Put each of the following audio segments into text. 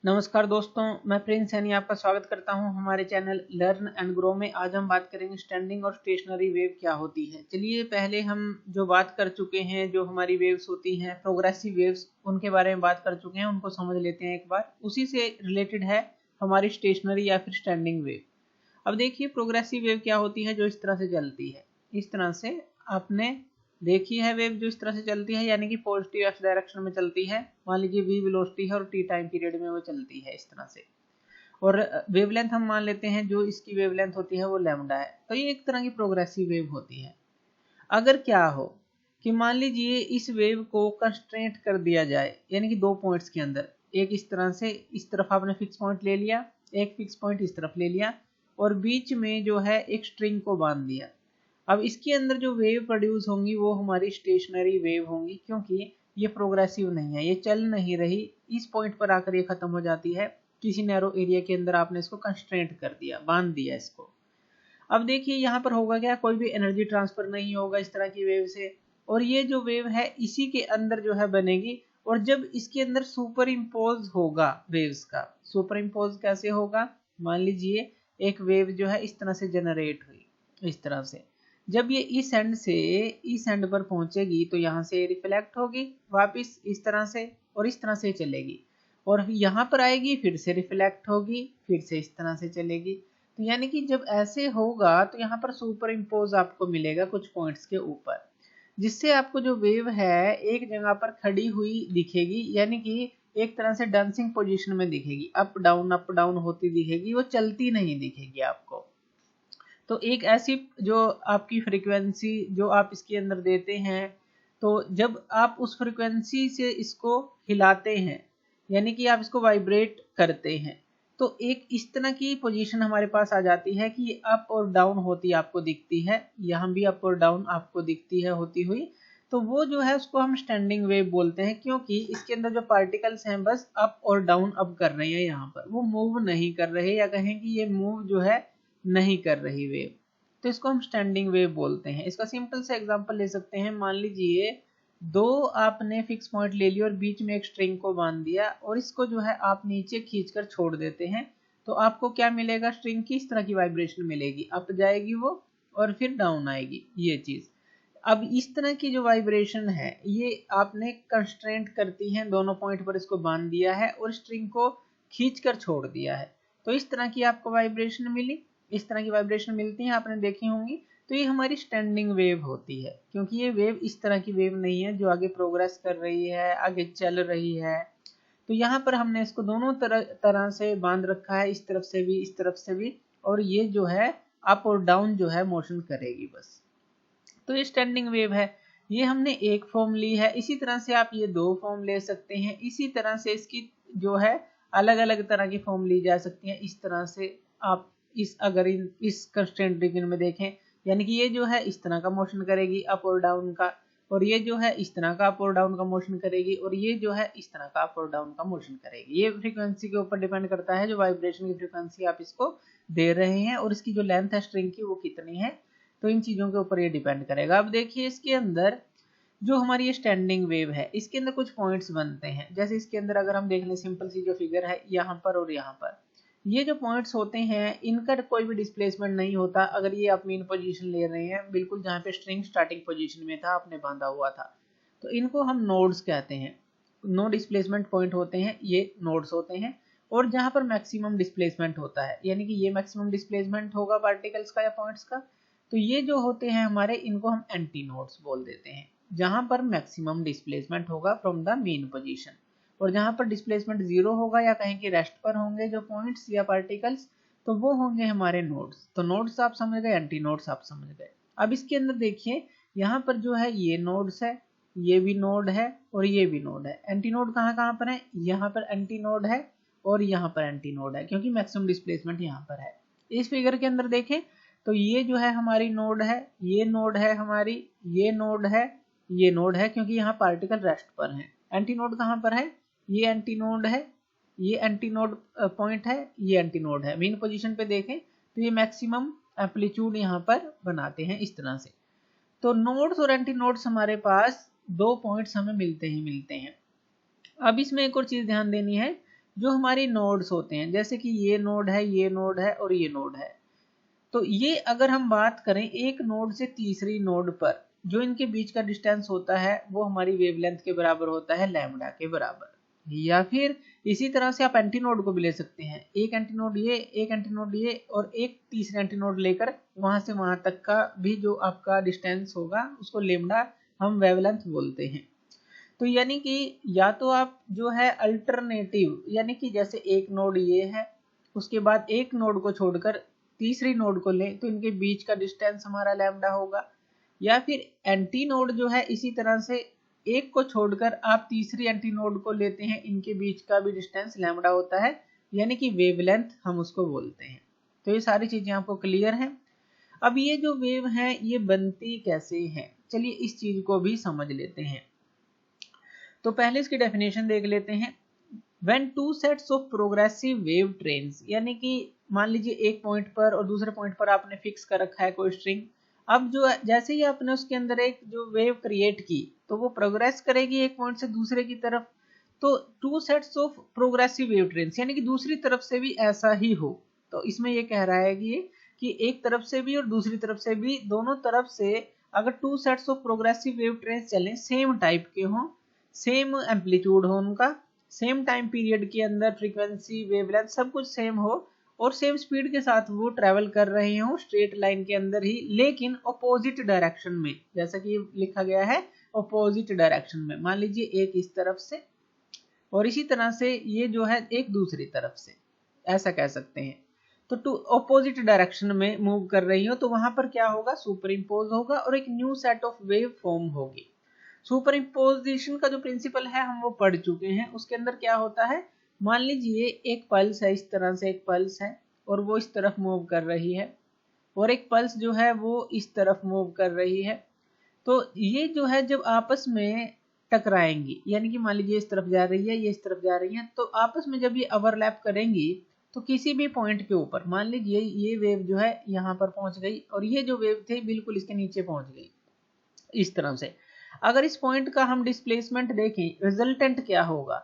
नमस्कार दोस्तों, मैं प्रिंस सैनी आपका स्वागत करता हूं हमारे चैनल लर्न एंड ग्रो में। आज हम बात करेंगे स्टैंडिंग और स्टेशनरी वेव क्या होती है। चलिए पहले हम जो बात कर चुके हैं, जो हमारी वेव्स होती हैं प्रोग्रेसिव वेव्स, उनके बारे में बात कर चुके हैं, उनको समझ लेते हैं एक बार। उसी से रिलेटेड है हमारी स्टेशनरी या फिर स्टैंडिंग वेव। अब देखिए प्रोग्रेसिव वेव क्या होती है, जो इस तरह से चलती है। इस तरह से आपने देखी है वेव जो इस तरह से चलती है, यानी कि पॉजिटिव एक्स डायरेक्शन में चलती है। मान लीजिए v वेलोसिटी है और t टाइम पीरियड में वो चलती है इस तरह से। और वेवलेंथ हम मान लेते हैं, जो इसकी वेवलेंथ होती है वो लैम्डा है। तो ये एक तरह की प्रोग्रेसिव वेव होती है। अगर क्या हो कि मान लीजिए इस वेव को कंस्ट्रेंट कर दिया जाए, यानी कि दो पॉइंट्स के अंदर, एक इस तरह से, इस तरफ आपने फिक्स पॉइंट ले लिया, एक फिक्स पॉइंट इस तरफ ले लिया, और बीच में जो है एक स्ट्रिंग को बांध दिया। अब इसके अंदर जो वेव प्रोड्यूस होंगी वो हमारी स्टेशनरी वेव होंगी, क्योंकि ये प्रोग्रेसिव नहीं है, ये चल नहीं रही। इस पॉइंट पर आकर ये खत्म हो जाती है। किसी नैरो एरिया के अंदर आपने इसको कंस्ट्रेंट कर दिया, बांध दिया इसको। अब देखिए यहाँ पर होगा क्या, कोई भी एनर्जी ट्रांसफर नहीं होगा इस तरह की वेव से। और ये जो वेव है इसी के अंदर जो है बनेगी। और जब इसके अंदर सुपर इम्पोज होगा वेव्स का, सुपर इम्पोज कैसे होगा, मान लीजिए एक वेव जो है इस तरह से जनरेट हुई, इस तरह से। जब ये इस एंड से इस एंड पर पहुंचेगी तो यहाँ से रिफ्लेक्ट होगी वापिस इस तरह से, और इस तरह से चलेगी, और यहाँ पर आएगी, फिर से रिफ्लेक्ट होगी, फिर से इस तरह से चलेगी। तो यानी कि जब ऐसे होगा तो यहाँ पर सुपर इम्पोज आपको मिलेगा कुछ पॉइंट्स के ऊपर, जिससे आपको जो वेव है एक जगह पर खड़ी हुई दिखेगी, यानी कि एक तरह से डांसिंग पोजीशन में दिखेगी, अप डाउन होती दिखेगी, वो चलती नहीं दिखेगी आपको। तो एक ऐसी जो आपकी फ्रीक्वेंसी जो आप इसके अंदर देते हैं, तो जब आप उस फ्रीक्वेंसी से इसको हिलाते हैं, यानी कि आप इसको वाइब्रेट करते हैं, तो एक इस तरह की पोजीशन हमारे पास आ जाती है कि ये अप और डाउन होती आपको दिखती है। यहाँ भी अप और डाउन आपको दिखती है होती हुई। तो वो जो है उसको हम स्टैंडिंग वेव बोलते हैं, क्योंकि इसके अंदर जो पार्टिकल्स हैं बस अप और डाउन अब कर रहे हैं, यहाँ पर वो मूव नहीं कर रहे, या कहें कि ये मूव जो है नहीं कर रही वेव। तो इसको हम स्टैंडिंग वेव बोलते हैं। इसका सिंपल सा एग्जांपल ले सकते हैं। मान लीजिए दो आपने फिक्स पॉइंट ले लिया और बीच में एक स्ट्रिंग को बांध दिया, और इसको जो है आप नीचे खींचकर छोड़ देते हैं, तो आपको क्या मिलेगा, स्ट्रिंग की इस तरह की वाइब्रेशन मिलेगी, अप जाएगी वो और फिर डाउन आएगी ये चीज। अब इस तरह की जो वाइब्रेशन है ये आपने कंस्ट्रेंट करती है, दोनों पॉइंट पर इसको बांध दिया है और स्ट्रिंग को खींचकर छोड़ दिया है, तो इस तरह की आपको वाइब्रेशन मिली। इस तरह की वाइब्रेशन मिलती है, आपने देखी होंगी। तो ये हमारी स्टैंडिंग वेव होती है, क्योंकि ये वेव इस तरह की वेव नहीं है जो आगे प्रोग्रेस कर रही है, आगे चल रही है। तो यहाँ पर हमने इसको दोनों तरह से बांध रखा है, इस तरफ से भी इस तरफ से भी, और ये जो है अप और डाउन जो है मोशन करेगी बस। तो ये स्टैंडिंग वेव है। ये हमने एक फॉर्म ली है, इसी तरह से आप ये दो फॉर्म ले सकते हैं। इसी तरह से इसकी जो है अलग अलग तरह की फॉर्म ली जा सकती है। इस तरह से आप अगर इस कंस्ट्रेंट रीजन में देखें, यानी कि ये जो है इस तरह का मोशन करेगी अप और डाउन का, और ये जो है इस तरह का अप और डाउन का मोशन करेगी, और ये जो है इस तरह का अप और डाउन का मोशन करेगी। ये फ्रीक्वेंसी के ऊपर डिपेंड करता है, जो वाइब्रेशन की फ्रीक्वेंसी आप इसको दे रहे हैं, और इसकी जो लेंथ है स्ट्रिंग की वो कितनी है। तो इन चीजों के ऊपर ये डिपेंड करेगा। अब देखिए इसके अंदर जो हमारी ये स्टैंडिंग वेव है, इसके अंदर कुछ पॉइंट्स बनते हैं। जैसे इसके अंदर अगर हम देख लें, सिंपल सी जो फिगर है यहाँ पर और यहाँ पर, ये जो पॉइंट्स होते हैं इनका कोई भी डिस्प्लेसमेंट नहीं होता। अगर ये आप मेन पोजीशन ले रहे हैं, बिल्कुल जहाँ पे स्ट्रिंग स्टार्टिंग पोजीशन में था, आपने बांधा हुआ था, तो इनको हम नोड्स कहते हैं। नो डिस्प्लेसमेंट पॉइंट होते हैं, ये नोड्स होते हैं। और जहाँ पर मैक्सिमम डिस्प्लेसमेंट होता है, यानी कि ये मैक्सिमम डिस्प्लेसमेंट होगा पार्टिकल्स का या पॉइंट्स का, तो ये जो होते हैं हमारे, इनको हम एंटी नोड्स बोल देते हैं। जहां पर मैक्सिमम डिस्प्लेसमेंट होगा फ्रॉम द मेन पोजीशन, और जहां पर डिस्प्लेसमेंट जीरो होगा या कहें कि रेस्ट पर होंगे जो पॉइंट्स या पार्टिकल्स, तो वो होंगे हमारे नोड्स। तो नोड्स आप समझ गए, एंटी नोड्स आप समझ गए। अब इसके अंदर देखिए यहाँ पर जो है ये नोड्स है, ये भी नोड है और ये भी नोड है। एंटी नोड कहाँ कहाँ पर है, यहाँ पर एंटी नोड है और यहाँ पर एंटी नोड है, क्योंकि मैक्सिमम डिस्प्लेसमेंट यहाँ पर है। इस फिगर के अंदर देखें तो ये जो है हमारी नोड है, ये नोड है हमारी, ये नोड है, ये नोड है, क्योंकि यहाँ पार्टिकल रेस्ट पर है। एंटी नोड कहाँ पर है, ये एंटी नोड है, ये एंटी नोड पॉइंट है, ये एंटी नोड है। मेन पोजीशन पे देखें तो ये मैक्सिमम एम्पलीट्यूड यहाँ पर बनाते हैं इस तरह से। तो नोड्स और एंटी नोड्स हमारे पास दो पॉइंट्स हमें मिलते हैं। अब इसमें एक और चीज ध्यान देनी है जो हमारी नोड्स होते हैं, जैसे कि ये नोड है, ये नोड है और ये नोड है, तो ये अगर हम बात करें एक नोड से तीसरी नोड पर जो इनके बीच का डिस्टेंस होता है वो हमारी वेवलेंथ के बराबर होता है लैम्डा के बराबर। या फिर इसी तरह से आप एंटीनोड को भी ले सकते हैं, एक एंटीनोड ये, एक एंटीनोड ये और एक तीसरा एंटीनोड लेकर वहां से वहां तक का भी जो आपका डिस्टेंस होगा उसको लैम्डा हम वेवलेंथ बोलते हैं। तो यानी कि या तो आप जो है अल्टरनेटिव, यानी कि जैसे एक नोड ये है, उसके बाद एक नोड को छोड़कर तीसरी नोड को लें तो इनके बीच का डिस्टेंस हमारा लैम्डा होगा। या फिर एंटी नोड जो है इसी तरह से एक को छोड़कर आप तीसरी एंटी नोड को लेते हैं, इनके बीच का भी डिस्टेंस लैम्डा होता है, यानी कि वेवलेंथ हम उसको बोलते हैं। तो ये सारी चीजें आपको क्लियर हैं। अब ये जो वेव है ये बनती कैसे है, चलिए इस चीज को भी समझ लेते हैं। तो पहले इसकी डेफिनेशन देख लेते हैं। When two sets of progressive wave trains, यानी कि मान लीजिए एक पॉइंट पर और दूसरे पॉइंट पर आपने फिक्स कर रखा है कोई स्ट्रिंग। अब जो जैसे ही आपने उसके अंदर एक जो वेव क्रिएट की तो वो प्रोग्रेस करेगी एक पॉइंट से दूसरे की तरफ। तो two sets of progressive wave trains, यानी कि दूसरी तरफ से भी ऐसा ही हो। तो इसमें ये कह रहा है कि एक तरफ से भी और दूसरी तरफ से भी, दोनों तरफ से अगर two sets of progressive wave trains चलें, सेम टाइप के हों, सेम एम्पलीट्यूड हो उनका, सेम टाइम पीरियड के अंदर फ्रीक्वेंसी वेवलेंथ सब कुछ सेम हो और सेम स्पीड के साथ वो ट्रेवल कर रहे हो स्ट्रेट लाइन के अंदर ही, लेकिन अपोजिट डायरेक्शन में, जैसा कि लिखा गया है अपोजिट डायरेक्शन में। मान लीजिए एक इस तरफ से और इसी तरह से ये जो है एक दूसरी तरफ से, ऐसा कह सकते हैं। तो टू अपोजिट डायरेक्शन में मूव कर रही हो तो वहां पर क्या होगा, सुपर इम्पोज होगा और एक new set of wave form होगी। सुपर इम्पोजिशन का जो प्रिंसिपल है हम वो पढ़ चुके हैं। उसके अंदर क्या होता है, मान लीजिए एक पल्स है, इस तरह से एक पल्स है और वो इस तरफ मूव कर रही है, और एक पल्स जो है वो इस तरफ मूव कर रही है। तो ये जो है जब आपस में टकराएंगी, यानी कि मान लीजिए इस तरफ जा रही है, ये इस तरफ जा रही है, तो आपस में जब ये ओवरलैप करेंगी तो किसी भी पॉइंट के ऊपर, मान लीजिए ये वेव जो है यहाँ पर पहुंच गई और ये जो वेव थी बिल्कुल इसके नीचे पहुंच गई इस तरह से। अगर इस पॉइंट का हम डिस्प्लेसमेंट देखें, रिजल्टेंट क्या होगा,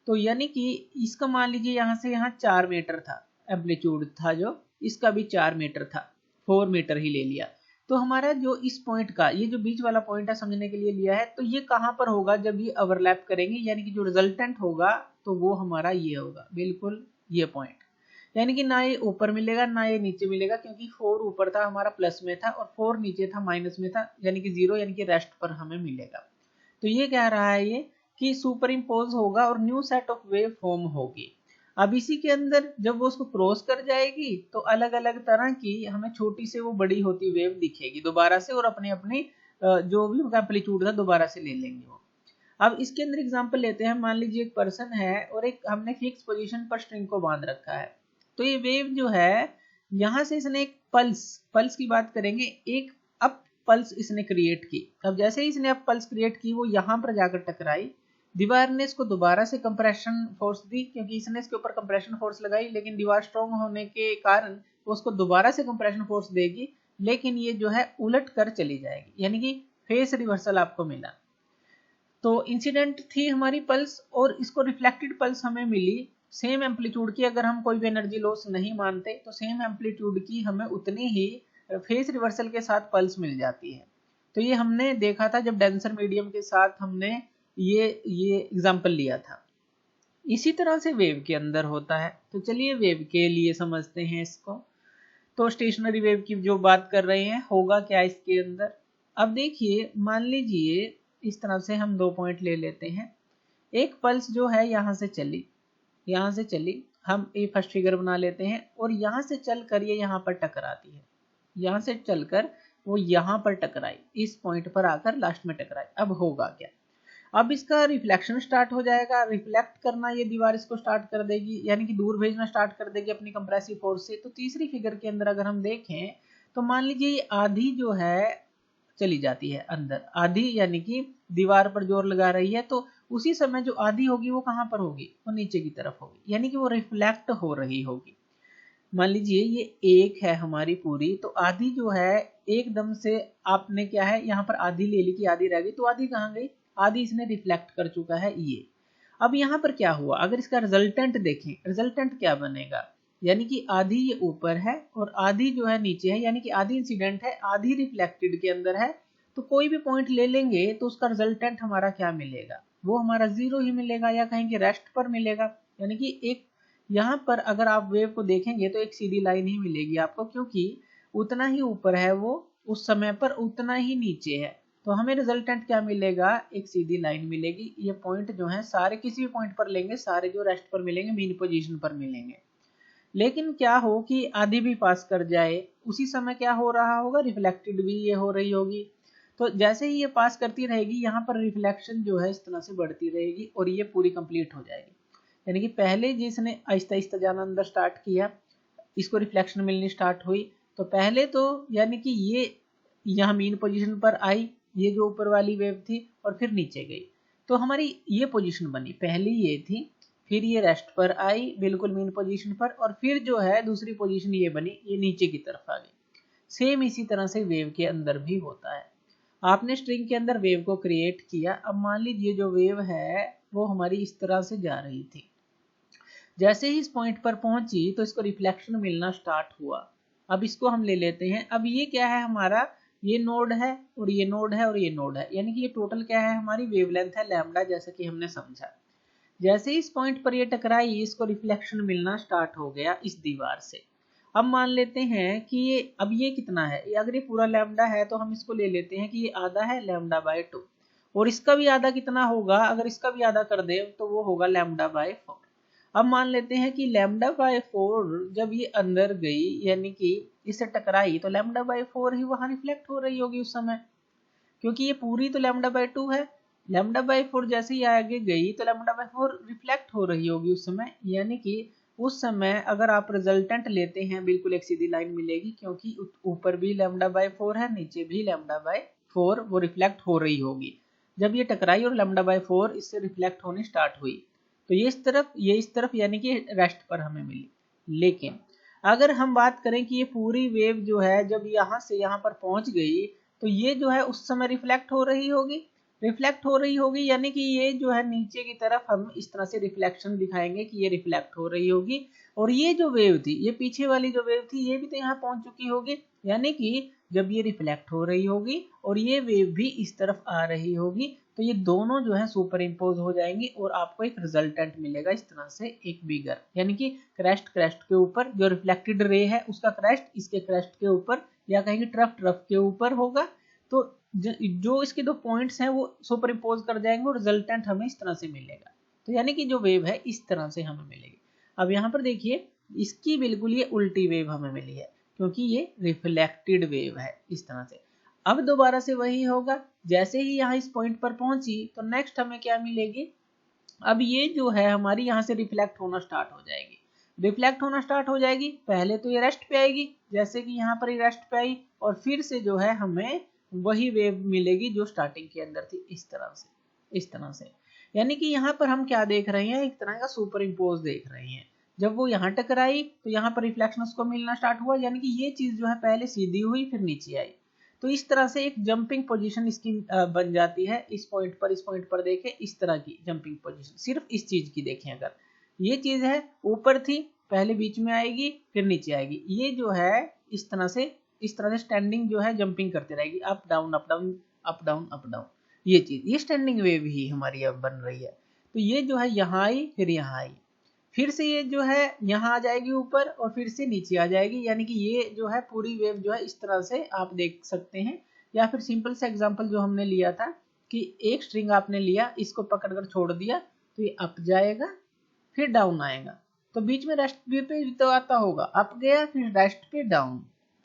तो यानी कि इसका मान लीजिए यहाँ से यहाँ 4 मीटर था एम्पलीट्यूड था, जो इसका भी 4 मीटर था, 4 मीटर ही ले लिया। तो हमारा जो इस पॉइंट का, ये जो बीच वाला पॉइंट है समझने के लिए लिया है, तो ये कहाँ पर होगा जब ये ओवरलैप करेंगे, यानी कि जो रिजल्टेंट होगा तो वो हमारा ये होगा, बिल्कुल ये पॉइंट। यानी कि ना ये ऊपर मिलेगा ना ये नीचे मिलेगा, क्योंकि 4 ऊपर था हमारा प्लस में था और 4 नीचे था माइनस में था, यानी कि 0, यानी कि रेस्ट पर हमें मिलेगा। तो ये कह रहा है ये कि सुपर इम्पोज होगा और new set of wave form होगी। अब इसी के अंदर जब वो उसको क्रॉस कर जाएगी तो अलग अलग तरह की हमें छोटी से वो बड़ी होती वेव दिखेगी दोबारा से, और अपने अपने जो भी एम्पलीट्यूड था दोबारा से ले लेंगे वो। अब इसके अंदर एग्जांपल लेते हैं। मान लीजिए एक पर्सन है और एक हमने फिक्स पोजीशन पर स्ट्रिंग को बांध रखा है। तो ये वेव जो है यहाँ से इसने एक पल्स की बात करेंगे, एक अप पल्स इसने क्रिएट की। अब जैसे ही इसने अप पल्स क्रिएट की वो यहाँ पर जाकर टकराई, दीवार ने इसको दोबारा से कंप्रेशन फोर्स दी, क्योंकि इसने इसके ऊपर कंप्रेशन फोर्स लगाई, लेकिन दीवार स्ट्रॉन्ग होने के कारण वो उसको दोबारा से कंप्रेशन फोर्स देगी, लेकिन ये जो है उलट कर चली जाएगी, यानी कि फेस रिवर्सल आपको मिला। तो इंसिडेंट थी हमारी पल्स और इसको रिफ्लेक्टेड पल्स हमें मिली सेम एम्पलीट्यूड की। अगर हम कोई भी एनर्जी लॉस नहीं मानते तो सेम एम्पलीट्यूड की हमें उतनी ही फेस रिवर्सल के साथ पल्स मिल जाती है। तो ये हमने देखा था जब डेंसर मीडियम के साथ हमने ये एग्जांपल लिया था। इसी तरह से वेव के अंदर होता है। तो चलिए वेव के लिए समझते हैं इसको। तो स्टेशनरी वेव की जो बात कर रहे हैं, होगा क्या इसके अंदर। अब देखिए, मान लीजिए इस तरह से हम 2 पॉइंट ले लेते हैं। एक पल्स जो है यहाँ से चली, हम ये फर्स्ट फिगर बना लेते हैं, और यहाँ से चलकर ये यहाँ पर टकराती है, यहाँ से चलकर वो यहाँ पर टकराई, इस पॉइंट पर आकर लास्ट में टकराई। अब होगा क्या, अब इसका रिफ्लेक्शन स्टार्ट हो जाएगा, रिफ्लेक्ट करना ये दीवार इसको स्टार्ट कर देगी, यानी कि दूर भेजना स्टार्ट कर देगी अपनी कंप्रेसिव फोर्स से। तो तीसरी फिगर के अंदर अगर हम देखें तो मान लीजिए ये आधी जो है चली जाती है अंदर, आधी यानी कि दीवार पर जोर लगा रही है, तो उसी समय जो आधी होगी वो कहां पर होगी, वो नीचे की तरफ होगी, यानी कि वो रिफ्लेक्ट हो रही होगी। मान लीजिए ये एक है हमारी पूरी, तो आधी जो है एकदम से आपने क्या है यहाँ पर आधी ले ली कि आधी रह गई, तो आधी कहाँ गई, आधी इसने रिफ्लेक्ट कर चुका है ये। अब यहाँ पर क्या हुआ, अगर इसका रिजल्टेंट देखें, रिजल्टेंट क्या बनेगा, यानी कि आधी ये ऊपर है और आधी जो है नीचे है, यानी कि आधी इंसिडेंट है आधी रिफ्लेक्टेड के अंदर है। तो कोई भी पॉइंट ले लेंगे तो उसका रिजल्टेंट हमारा क्या मिलेगा, वो हमारा 0 ही मिलेगा, या कहेंगे रेस्ट पर मिलेगा। यानी कि एक यहाँ पर अगर आप वेव को देखेंगे तो एक सीधी लाइन ही मिलेगी आपको, क्योंकि उतना ही ऊपर है वो उस समय पर, उतना ही नीचे है। तो हमें रिजल्टेंट क्या मिलेगा, एक सीधी लाइन मिलेगी। ये पॉइंट जो है सारे किसी भी पॉइंट पर लेंगे, सारे जो रेस्ट पर मिलेंगे मीन पोजीशन पर मिलेंगे। लेकिन क्या हो कि आधी भी पास कर जाए, उसी समय क्या हो रहा होगा, रिफ्लेक्टेड भी ये हो रही होगी। तो जैसे ही ये पास करती रहेगी, यहाँ पर रिफ्लेक्शन जो है इस तरह से बढ़ती रहेगी और ये पूरी कंप्लीट हो जाएगी। यानी कि पहले जिसने आहिस्ता आहिस्ता जाना अंदर स्टार्ट किया, इसको रिफ्लेक्शन मिलनी स्टार्ट हुई। तो पहले तो यानी कि ये यहाँ मीन पोजीशन पर आई, ये जो ऊपर वाली वेव थी, और फिर नीचे गई। तो हमारी ये पोजीशन बनी, पहली ये थी, फिर ये रेस्ट पर आई बिल्कुल मीन पोजीशन पर, और फिर जो है दूसरी पोजीशन ये बनी, ये नीचे की तरफ आ गई। सेम इसी तरह से वेव के अंदर भी होता है। आपने स्ट्रिंग के अंदर वेव को क्रिएट किया। अब मान लीजिए जो वेव है वो हमारी इस तरह से जा रही थी, जैसे ही इस पॉइंट पर पहुंची तो इसको रिफ्लेक्शन मिलना स्टार्ट हुआ। अब इसको हम ले लेते हैं। अब ये क्या है हमारा, ये नोड है और ये नोड है और ये नोड है, यानी कि ये टोटल क्या है, हमारी वेवलेंथ है लैम्डा, जैसा कि हमने समझा। जैसे इस पॉइंट पर ये टकराई, इसको रिफ्लेक्शन मिलना स्टार्ट हो गया इस दीवार से। अब मान लेते हैं कि ये, अब ये कितना है, ये अगर ये पूरा लैम्डा है तो हम इसको ले लेते हैं कि ये आधा है लैम्डा बाय 2, और इसका भी आधा कितना होगा, अगर इसका भी आधा कर दे तो वो होगा लैम्डा बाय 4। अब मान लेते हैं कि लैम्डा बाय 4 जब ये अंदर गई, यानी कि इससे टकराई, तो लैम्डा बाय 4 ही वहां रिफ्लेक्ट हो रही होगी उस समय, क्योंकि ये पूरी तो लैम्डा बाय 2 है। लैम्डा बाय 4 जैसे ही आगे गई तो लैम्डा बाय 4 रिफ्लेक्ट हो रही होगी उस समय। यानी कि उस समय अगर आप रिजल्टेंट लेते हैं, बिल्कुल एक सीधी लाइन मिलेगी, क्योंकि ऊपर भी लैम्डा बाय 4 है, नीचे भी लैम्डा बाय 4 वो रिफ्लेक्ट हो रही होगी। जब ये टकराई और लैम्डा बाय 4 इससे रिफ्लेक्ट होनी स्टार्ट हुई, तो ये इस तरफ, ये इस तरफ, यानी कि रेस्ट पर हमें मिली। लेकिन अगर हम बात करें कि ये पूरी वेव जो है जब यहाँ से यहाँ पर पहुंच गई, तो ये जो है उस समय रिफ्लेक्ट हो रही होगी, रिफ्लेक्ट हो रही होगी, यानी कि ये जो है नीचे की तरफ हम इस तरह से रिफ्लेक्शन दिखाएंगे कि ये रिफ्लेक्ट हो रही होगी। और ये जो वेव थी, ये पीछे वाली जो वेव थी, ये भी तो यहाँ पहुंच चुकी होगी, यानी कि जब ये रिफ्लेक्ट हो रही होगी और ये वेव भी इस तरफ आ रही होगी, तो ये दोनों जो है सुपर इम्पोज हो जाएंगी और आपको एक रिजल्टेंट मिलेगा इस तरह से, एक बिगर, यानी कि क्रेस्ट के ऊपर जो रिफ्लेक्टेड रे है उसका क्रेस्ट इसके क्रेस्ट के ऊपर, या कहेंगे ट्रफ के ऊपर होगा। तो जो इसके दो पॉइंट्स हैं वो सुपर इम्पोज कर जाएंगे और रिजल्टेंट हमें इस तरह से मिलेगा। तो यानी कि जो वेव है इस तरह से हमें मिलेगी। अब यहाँ पर देखिए, इसकी बिल्कुल ये उल्टी वेव हमें मिली है, क्योंकि ये रिफ्लेक्टेड वेव है इस तरह से। अब दोबारा से वही होगा, जैसे ही यहाँ इस पॉइंट पर पहुंची तो नेक्स्ट हमें क्या मिलेगी, अब ये जो है हमारी यहाँ से रिफ्लेक्ट होना स्टार्ट हो जाएगी, रिफ्लेक्ट होना स्टार्ट हो जाएगी। पहले तो ये रेस्ट पे आएगी, जैसे कि यहाँ पर ये रेस्ट पे आई, और फिर से जो है हमें वही वेव मिलेगी जो स्टार्टिंग के अंदर थी, इस तरह से, इस तरह से। यानी कि यहाँ पर हम क्या देख रहे हैं, एक तरह का सुपर इम्पोज देख रहे हैं। जब वो यहाँ टकराई तो यहाँ पर रिफ्लेक्शन उसको मिलना स्टार्ट हुआ, यानी कि ये चीज जो है पहले सीधी हुई फिर नीचे आई। तो इस तरह से एक जंपिंग पोजीशन इसकी बन जाती है। इस पॉइंट पर देखें, इस तरह की जंपिंग पोजीशन सिर्फ इस चीज की देखें, अगर ये चीज है ऊपर थी, पहले बीच में आएगी फिर नीचे आएगी, ये जो है इस तरह से स्टैंडिंग जो है जंपिंग करती रहेगी, up down up down up down up down. ये चीज, ये स्टैंडिंग वेव ही हमारी अब बन रही है। तो ये जो है यहाँ आई फिर यहाँ आई, फिर से ये जो है यहाँ आ जाएगी ऊपर और फिर से नीचे आ जाएगी, यानी कि ये जो है पूरी वेव जो है इस तरह से आप देख सकते हैं। या फिर सिंपल सा एग्जांपल जो हमने लिया था कि एक स्ट्रिंग आपने लिया, इसको पकड़कर छोड़ दिया तो ये अप जाएगा फिर डाउन आएगा, तो बीच में रेस्ट पे तो आता होगा, अप गया फिर रेस्ट पे डाउन,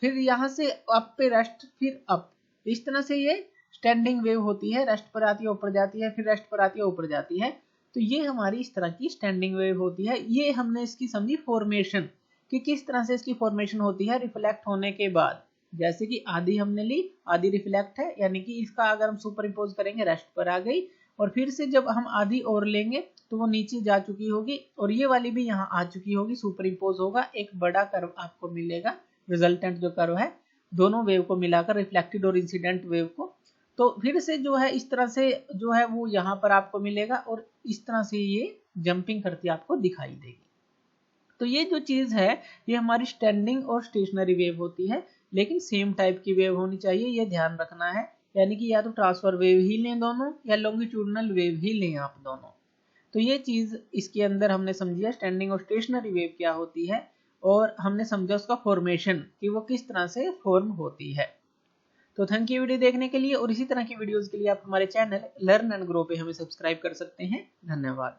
फिर यहाँ से अप पे रेस्ट फिर अप। इस तरह से ये स्टैंडिंग वेव होती है, रेस्ट पर आती है ऊपर जाती है, फिर रेस्ट पर आती है ऊपर जाती है। तो ये हमारी इस तरह की स्टैंडिंग वेव होती है। ये हमने इसकी समझी फॉर्मेशन कि किस तरह से इसकी फॉर्मेशन होती है रिफ्लेक्ट होने के बाद। जैसे कि आधी हमने ली, आधी रिफ्लेक्ट है, यानी कि इसका अगर हम सुपर इम्पोज करेंगे रेस्ट पर आ गई, और फिर से जब हम आधी और लेंगे तो वो नीचे जा चुकी होगी, और ये वाली भी यहाँ आ चुकी होगी, सुपर इम्पोज होगा, एक बड़ा कर्व आपको मिलेगा, रिजल्टेंट जो कर्व है दोनों वेव को मिलाकर, रिफ्लेक्टेड और इंसिडेंट वेव को। तो फिर से जो है इस तरह से जो है वो यहाँ पर आपको मिलेगा और इस तरह से ये जंपिंग करती आपको दिखाई देगी। तो ये जो चीज़ है ये हमारी स्टैंडिंग और स्टेशनरी वेव होती है, लेकिन सेम टाइप की वेव होनी चाहिए, ये ध्यान रखना है। यानी कि या तो ट्रांसफर वेव ही लें दोनों या लॉन्गिट्यूडनल वेव ही लें आप दोनों। तो ये चीज़ इसके अंदर हमने समझी है स्टैंडिंग और स्टेशनरी वेव क्या होती है, और हमने समझा उसका फॉर्मेशन कि वो किस तरह से फॉर्म होती है। तो थैंक यू वीडियो देखने के लिए, और इसी तरह की वीडियोस के लिए आप हमारे चैनल लर्न एंड ग्रो पे हमें सब्सक्राइब कर सकते हैं। धन्यवाद।